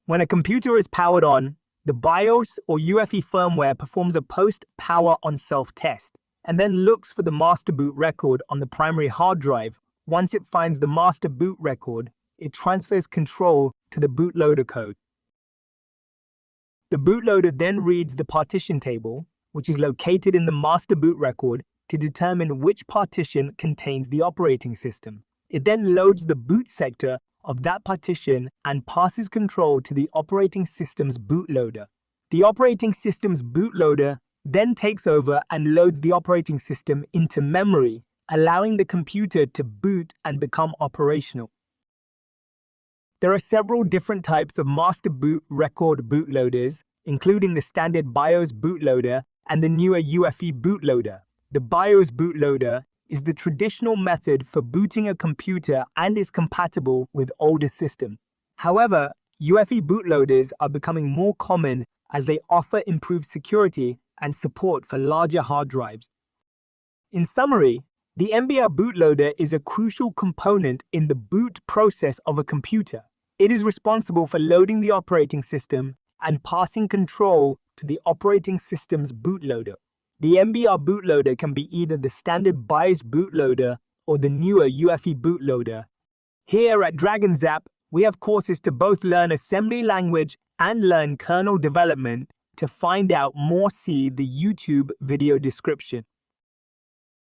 When a computer is powered on, the BIOS or UEFI firmware performs a post-power on self-test and then looks for the master boot record on the primary hard drive. Once it finds the master boot record, it transfers control to the bootloader code. The bootloader then reads the partition table, which is located in the master boot record, to determine which partition contains the operating system. It then loads the boot sector of that partition and passes control to the operating system's bootloader. The operating system's bootloader then takes over and loads the operating system into memory, allowing the computer to boot and become operational. There are several different types of master boot record bootloaders, including the standard BIOS bootloader and the newer UEFI bootloader. The BIOS bootloader is the traditional method for booting a computer and is compatible with older systems. However, UEFI bootloaders are becoming more common as they offer improved security and support for larger hard drives. In summary, the MBR bootloader is a crucial component in the boot process of a computer. It is responsible for loading the operating system and passing control to the operating system's bootloader. The MBR bootloader can be either the standard BIOS bootloader or the newer UEFI bootloader. Here at DragonZap, we have courses to both learn assembly language and learn kernel development. To find out more, see the YouTube video description.